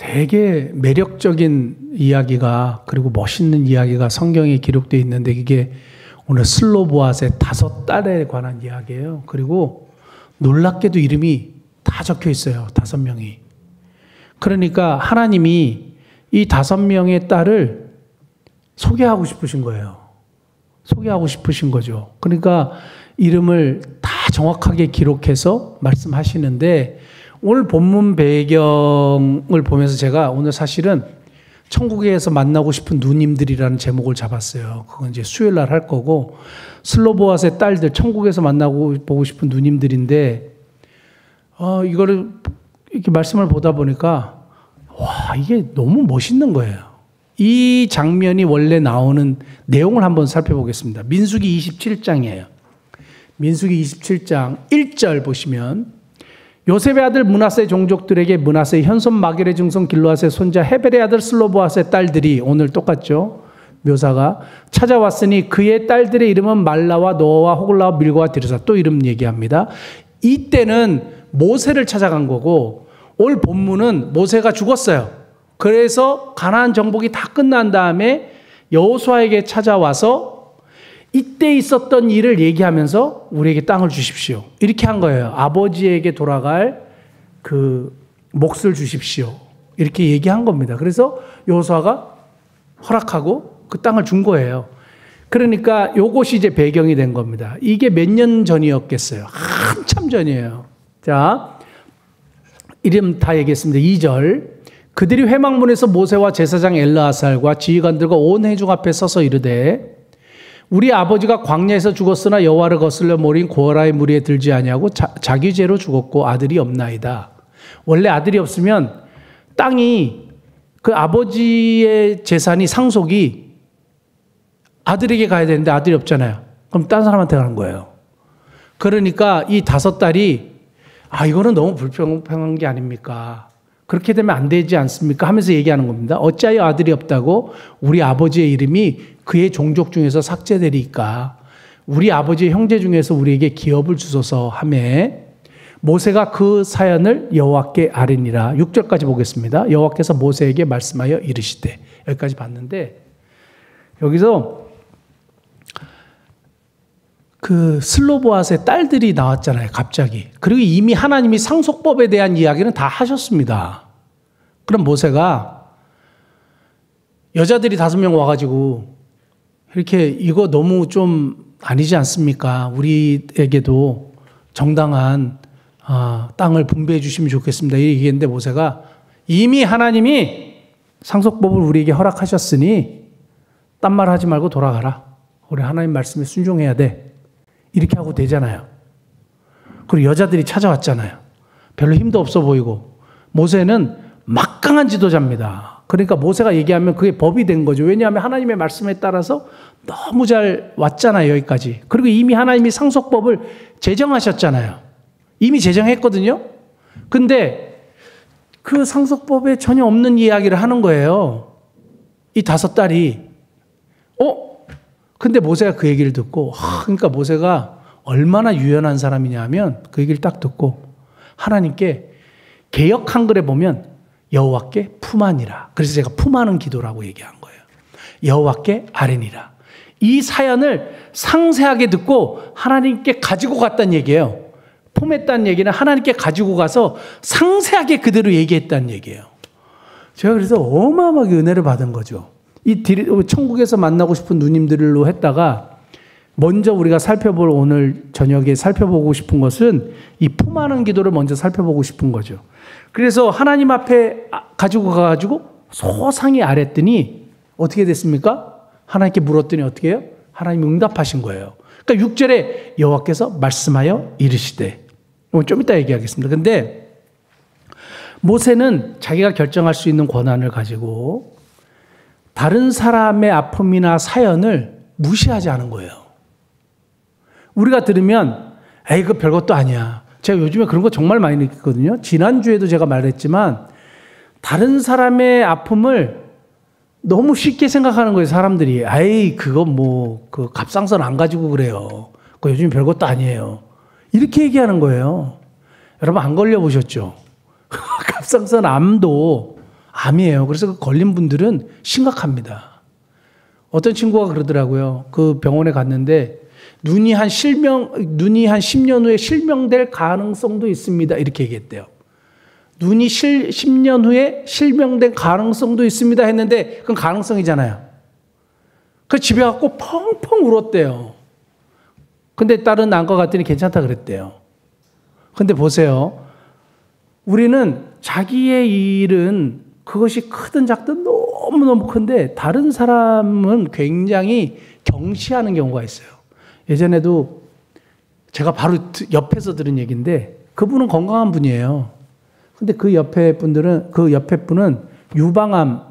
되게 매력적인 이야기가 그리고 멋있는 이야기가 성경에 기록되어 있는데 이게 오늘 슬로보앗의 5딸에 관한 이야기예요. 그리고 놀랍게도 이름이 다 적혀 있어요. 5명이. 그러니까 하나님이 이 5명의 딸을 소개하고 싶으신 거예요. 소개하고 싶으신 거죠. 그러니까 이름을 다 정확하게 기록해서 말씀하시는데 오늘 본문 배경을 보면서 제가 오늘 사실은 천국에서 만나고 싶은 누님들이라는 제목을 잡았어요. 그건 이제 수요일 날 할 거고 슬로보앗의 딸들 천국에서 만나고 보고 싶은 누님들인데 이거를 이렇게 말씀을 보다 보니까 와 이게 너무 멋있는 거예요. 이 장면이 원래 나오는 내용을 한번 살펴보겠습니다. 민수기 27장이에요. 민수기 27장 1절 보시면 요셉의 아들 므낫세 종족들에게 므낫세의 현손 마길의 증손 길르앗의 손자 헤벨의 아들 슬로보앗의 딸들이 오늘 똑같죠. 묘사가 찾아왔으니 그의 딸들의 이름은 말라와 노아와 호글라와 밀고와 디르사 또 이름 얘기합니다. 이때는 모세를 찾아간 거고 오늘 본문은 모세가 죽었어요. 그래서 가나안 정복이 다 끝난 다음에 여호수아에게 찾아와서 이때 있었던 일을 얘기하면서 우리에게 땅을 주십시오. 이렇게 한 거예요. 아버지에게 돌아갈 그 몫을 주십시오. 이렇게 얘기한 겁니다. 그래서 여호수아가 허락하고 그 땅을 준 거예요. 그러니까 요것이 이제 배경이 된 겁니다. 이게 몇 년 전이었겠어요. 한참 전이에요. 자, 이름 다 얘기했습니다. 2절. 그들이 회막문에서 모세와 제사장 엘르아살과 지휘관들과 온 회중 앞에 서서 이르되 우리 아버지가 광야에서 죽었으나 여호와를 거슬러 모린 고라의 무리에 들지 아니하고 자기 죄로 죽었고 아들이 없나이다. 원래 아들이 없으면 땅이 그 아버지의 재산이 상속이 아들에게 가야 되는데 아들이 없잖아요. 그럼 딴 사람한테 가는 거예요. 그러니까 이 5딸이 이거는 너무 불평한 게 아닙니까? 그렇게 되면 안 되지 않습니까? 하면서 얘기하는 겁니다. 어찌하여 아들이 없다고 우리 아버지의 이름이 그의 종족 중에서 삭제되리까? 우리 아버지의 형제 중에서 우리에게 기업을 주소서 하매 모세가 그 사연을 여호와께 아뢰니라. 6절까지 보겠습니다. 여호와께서 모세에게 말씀하여 이르시되 여기까지 봤는데 여기서 그 슬로보앗의 딸들이 나왔잖아요. 갑자기. 그리고 이미 하나님이 상속법에 대한 이야기는 다 하셨습니다. 그럼 모세가 여자들이 5명 와가지고 이렇게 이거 너무 좀 아니지 않습니까? 우리에게도 정당한 땅을 분배해 주시면 좋겠습니다. 이렇게 얘기했는데 모세가 이미 하나님이 상속법을 우리에게 허락하셨으니 딴 말 하지 말고 돌아가라. 우리 하나님 말씀에 순종해야 돼. 이렇게 하고 되잖아요. 그리고 여자들이 찾아왔잖아요. 별로 힘도 없어 보이고. 모세는 막강한 지도자입니다. 그러니까 모세가 얘기하면 그게 법이 된 거죠. 왜냐하면 하나님의 말씀에 따라서 너무 잘 왔잖아요. 여기까지. 그리고 이미 하나님이 상속법을 제정하셨잖아요. 이미 제정했거든요. 근데 그 상속법에 전혀 없는 이야기를 하는 거예요. 이 5딸이. 근데 모세가 그 얘기를 듣고 그러니까 모세가 얼마나 유연한 사람이냐면 그 얘기를 딱 듣고 하나님께 개역 한글에 보면 여호와께 품하니라. 그래서 제가 품하는 기도라고 얘기한 거예요. 여호와께 아뢰니라. 이 사연을 상세하게 듣고 하나님께 가지고 갔다는 얘기예요. 품했다는 얘기는 하나님께 가지고 가서 상세하게 그대로 얘기했다는 얘기예요. 제가 그래서 어마어마하게 은혜를 받은 거죠. 이 천국에서 만나고 싶은 누님들로 했다가 먼저 우리가 살펴볼 오늘 저녁에 살펴보고 싶은 것은 이 품하는 기도를 먼저 살펴보고 싶은 거죠. 그래서 하나님 앞에 가지고 가가지고 소상히 아랬더니 어떻게 됐습니까? 하나님께 물었더니 어떻게 해요? 하나님이 응답하신 거예요. 그러니까 6절에 여호와께서 말씀하여 이르시되 좀 이따 얘기하겠습니다. 근데 모세는 자기가 결정할 수 있는 권한을 가지고 다른 사람의 아픔이나 사연을 무시하지 않은 거예요. 우리가 들으면 에이 그거 별것도 아니야. 제가 요즘에 그런 거 정말 많이 느끼거든요. 지난주에도 제가 말했지만 다른 사람의 아픔을 너무 쉽게 생각하는 거예요. 사람들이. 에이 그거 뭐 그 갑상선 안 가지고 그래요. 그거 요즘 별것도 아니에요. 이렇게 얘기하는 거예요. 여러분 안 걸려보셨죠? 갑상선 암도 암이에요. 그래서 그 걸린 분들은 심각합니다. 어떤 친구가 그러더라고요. 그 병원에 갔는데 눈이 한 10년 후에 실명될 가능성도 있습니다. 이렇게 얘기했대요. 눈이 10년 후에 실명될 가능성도 있습니다 했는데 그건 가능성이잖아요. 그 집에 갖고 펑펑 울었대요. 근데 딸은 안과 갔더니 괜찮다 그랬대요. 근데 보세요. 우리는 자기의 일은 그것이 크든 작든 너무너무 큰데 다른 사람은 굉장히 경시하는 경우가 있어요. 예전에도 제가 바로 옆에서 들은 얘기인데 그분은 건강한 분이에요. 근데 그 옆에 분은 유방암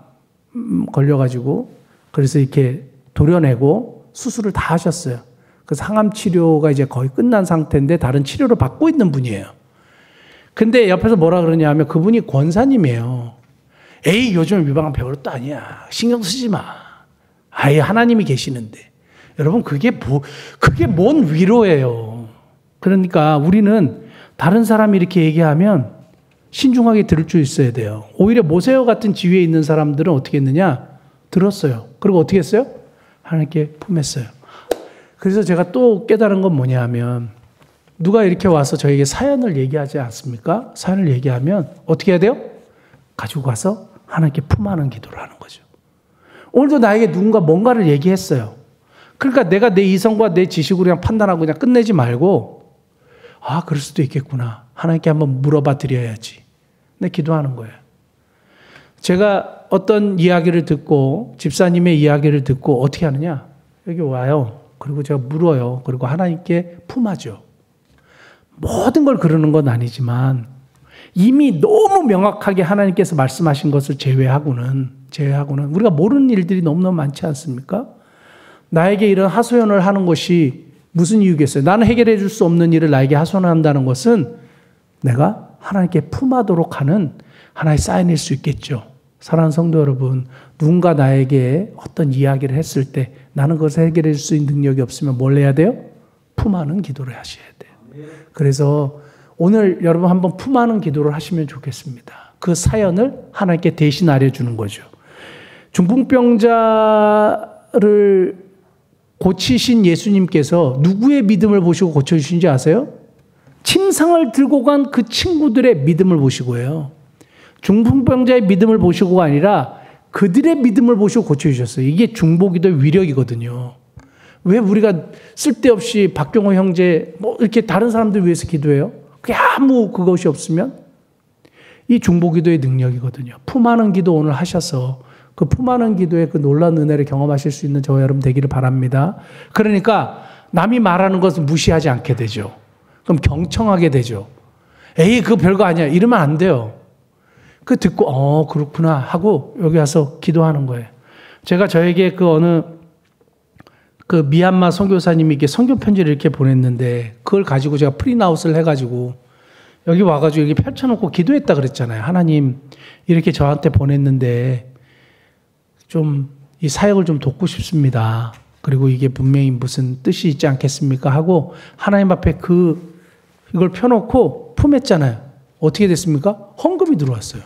걸려가지고 그래서 이렇게 도려내고 수술을 다 하셨어요. 그래서 항암 치료가 이제 거의 끝난 상태인데 다른 치료를 받고 있는 분이에요. 근데 옆에서 뭐라 그러냐 하면 그분이 권사님이에요. 에이, 요즘 유방암 별것도 아니야. 신경 쓰지 마. 아예 하나님이 계시는데. 여러분, 그게 뭔 위로예요. 그러니까 우리는 다른 사람이 이렇게 얘기하면 신중하게 들을 줄 있어야 돼요. 오히려 모세와 같은 지위에 있는 사람들은 어떻게 했느냐? 들었어요. 그리고 어떻게 했어요? 하나님께 품었어요. 그래서 제가 또 깨달은 건 뭐냐 하면 누가 이렇게 와서 저에게 사연을 얘기하지 않습니까? 사연을 얘기하면 어떻게 해야 돼요? 가지고 가서 하나님께 품하는 기도를 하는 거죠. 오늘도 나에게 누군가 뭔가를 얘기했어요. 그러니까 내가 내 이성과 내 지식으로 그냥 판단하고 그냥 끝내지 말고 아, 그럴 수도 있겠구나. 하나님께 한번 물어봐 드려야지. 내 기도하는 거예요. 제가 어떤 이야기를 듣고 집사님의 이야기를 듣고 어떻게 하느냐? 여기 와요. 그리고 제가 물어요. 그리고 하나님께 품하죠. 모든 걸 그러는 건 아니지만 이미 너무 명확하게 하나님께서 말씀하신 것을 제외하고는 우리가 모르는 일들이 너무너무 많지 않습니까? 나에게 이런 하소연을 하는 것이 무슨 이유겠어요? 나는 해결해 줄 수 없는 일을 나에게 하소연한다는 것은 내가 하나님께 품하도록 하는 하나의 사인일 수 있겠죠. 사랑하는 성도 여러분, 누군가 나에게 어떤 이야기를 했을 때 나는 그것을 해결해 줄 수 있는 능력이 없으면 뭘 해야 돼요? 품하는 기도를 하셔야 돼요. 그래서 오늘 여러분 한번 품하는 기도를 하시면 좋겠습니다. 그 사연을 하나님께 대신 알려주는 거죠. 중풍병자를 고치신 예수님께서 누구의 믿음을 보시고 고쳐주신지 아세요? 침상을 들고 간 그 친구들의 믿음을 보시고요. 중풍병자의 믿음을 보시고가 아니라 그들의 믿음을 보시고 고쳐주셨어요. 이게 중보기도의 위력이거든요. 왜 우리가 쓸데없이 박경호 형제 뭐 이렇게 다른 사람들 위해서 기도해요? 그게 아무 그것이 없으면 이 중보기도의 능력이거든요. 품하는 기도 오늘 하셔서 그 품하는 기도의 그 놀라운 은혜를 경험하실 수 있는 저와 여러분 되기를 바랍니다. 그러니까 남이 말하는 것을 무시하지 않게 되죠. 그럼 경청하게 되죠. 에이, 그거 별거 아니야. 이러면 안 돼요. 그 듣고 그렇구나 하고 여기 와서 기도하는 거예요. 제가 저에게 그 미얀마 선교사님이 이렇게 선교 편지를 이렇게 보냈는데 그걸 가지고 제가 프린아웃을 해가지고 여기 와가지고 여기 펼쳐놓고 기도했다 그랬잖아요. 하나님 이렇게 저한테 보냈는데 좀 이 사역을 좀 돕고 싶습니다. 그리고 이게 분명히 무슨 뜻이 있지 않겠습니까? 하고 하나님 앞에 이걸 펴놓고 품했잖아요. 어떻게 됐습니까? 헌금이 들어왔어요.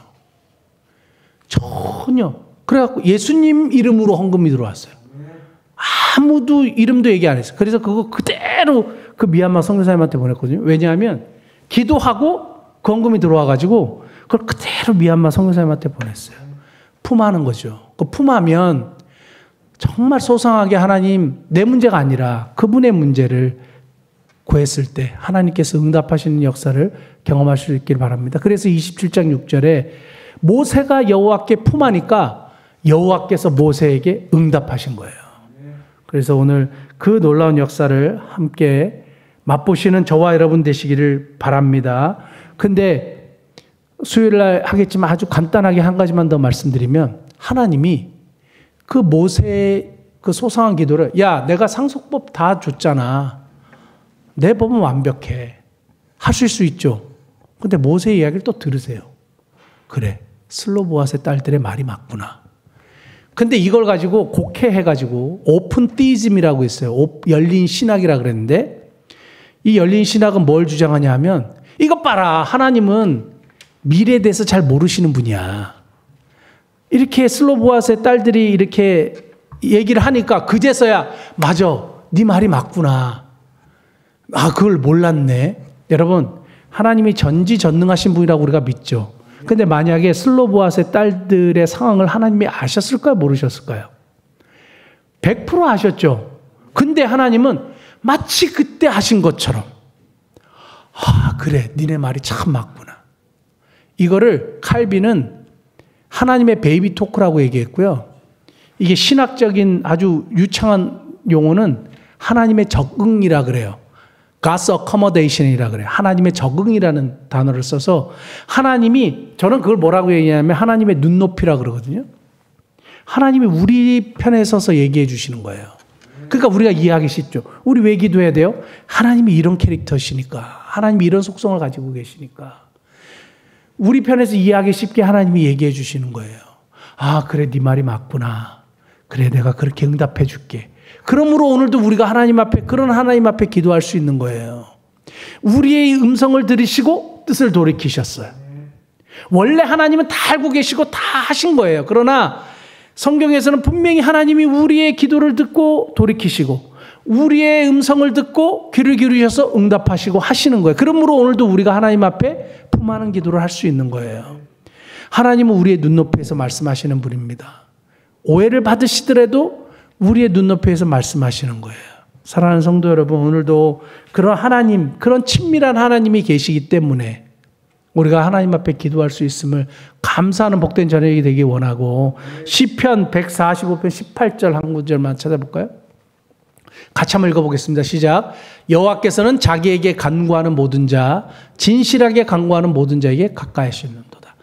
전혀. 그래갖고 예수님 이름으로 헌금이 들어왔어요. 아무도 이름도 얘기 안 했어요. 그래서 그거 그대로 그 미얀마 선교사님한테 보냈거든요. 왜냐하면 기도하고 그 헌금이 들어와가지고 그걸 그대로 미얀마 선교사님한테 보냈어요. 품하는 거죠. 그 품하면 정말 소상하게 하나님 내 문제가 아니라 그분의 문제를 구했을 때 하나님께서 응답하시는 역사를 경험하실 수 있기를 바랍니다. 그래서 27장 6절에 모세가 여호와께 품하니까 여호와께서 모세에게 응답하신 거예요. 그래서 오늘 그 놀라운 역사를 함께 맛보시는 저와 여러분 되시기를 바랍니다. 근데 수요일날 하겠지만 아주 간단하게 한 가지만 더 말씀드리면 하나님이 그 모세의 그 소상한 기도를 내가 상속법 다 줬잖아. 내 법은 완벽해. 하실 수 있죠. 근데 모세의 이야기를 또 들으세요. 그래, 슬로보아스의 딸들의 말이 맞구나. 근데 이걸 가지고 곡해해가지고 오픈 티즘이라고 있어요. 열린 신학이라 그랬는데 이 열린 신학은 뭘 주장하냐 하면 이것 봐라. 하나님은 미래에 대해서 잘 모르시는 분이야. 이렇게 슬로보아스의 딸들이 이렇게 얘기를 하니까 그제서야 맞아, 네 말이 맞구나. 아, 그걸 몰랐네. 여러분, 하나님이 전지전능하신 분이라고 우리가 믿죠. 근데 만약에 슬로보아스의 딸들의 상황을 하나님이 아셨을까요? 모르셨을까요? 100% 아셨죠. 근데 하나님은 마치 그때 하신 것처럼, 아, 그래, 니네 말이 참 맞구나. 이거를 칼빈은 하나님의 베이비 토크라고 얘기했고요. 이게 신학적인 아주 유창한 용어는 하나님의 적응이라 그래요. God's accommodation이라 그래요. 하나님의 적응이라는 단어를 써서 하나님이, 저는 그걸 뭐라고 얘기하냐면 하나님의 눈높이라 그러거든요. 하나님이 우리 편에 서서 얘기해 주시는 거예요. 그러니까 우리가 이해하기 쉽죠. 우리 왜 기도해야 돼요? 하나님이 이런 캐릭터시니까, 하나님이 이런 속성을 가지고 계시니까 우리 편에서 이해하기 쉽게 하나님이 얘기해 주시는 거예요. 아, 그래, 네 말이 맞구나. 그래, 내가 그렇게 응답해 줄게. 그러므로 오늘도 우리가 하나님 앞에, 그런 하나님 앞에 기도할 수 있는 거예요. 우리의 음성을 들으시고 뜻을 돌이키셨어요. 원래 하나님은 다 알고 계시고 다 하신 거예요. 그러나 성경에서는 분명히 하나님이 우리의 기도를 듣고 돌이키시고 우리의 음성을 듣고 귀를 기울이셔서 응답하시고 하시는 거예요. 그러므로 오늘도 우리가 하나님 앞에 품하는 기도를 할 수 있는 거예요. 하나님은 우리의 눈높이에서 말씀하시는 분입니다. 오해를 받으시더라도 우리의 눈높이에서 말씀하시는 거예요. 사랑하는 성도 여러분, 오늘도 그런 하나님, 그런 친밀한 하나님이 계시기 때문에 우리가 하나님 앞에 기도할 수 있음을 감사하는 복된 저녁이 되기 원하고, 시편 145편 18절 한 구절만 찾아볼까요? 같이 한번 읽어보겠습니다. 시작. 여호와께서는 자기에게 간구하는 모든 자, 진실하게 간구하는 모든 자에게 가까이 하시는도다.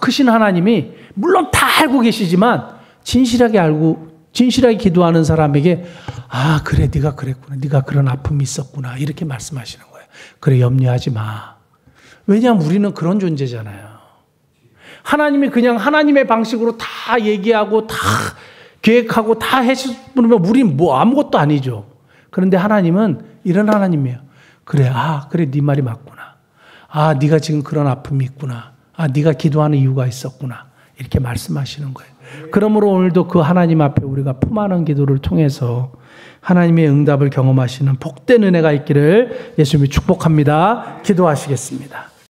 크신 하나님이 물론 다 알고 계시지만 진실하게 기도하는 사람에게, 아, 그래, 네가 그랬구나, 네가 그런 아픔이 있었구나, 이렇게 말씀하시는 거예요. 그래, 염려하지 마. 왜냐하면 우리는 그런 존재잖아요. 하나님이 그냥 하나님의 방식으로 다 얘기하고 다 계획하고 다 해주면 우리는 뭐 아무것도 아니죠. 그런데 하나님은 이런 하나님이에요. 그래, 아, 그래, 네 말이 맞구나. 아, 네가 지금 그런 아픔이 있구나. 아, 네가 기도하는 이유가 있었구나. 이렇게 말씀하시는 거예요. 그러므로 오늘도 그 하나님 앞에 우리가 품하는 기도를 통해서 하나님의 응답을 경험하시는 복된 은혜가 있기를 예수님이 축복합니다. 기도하시겠습니다.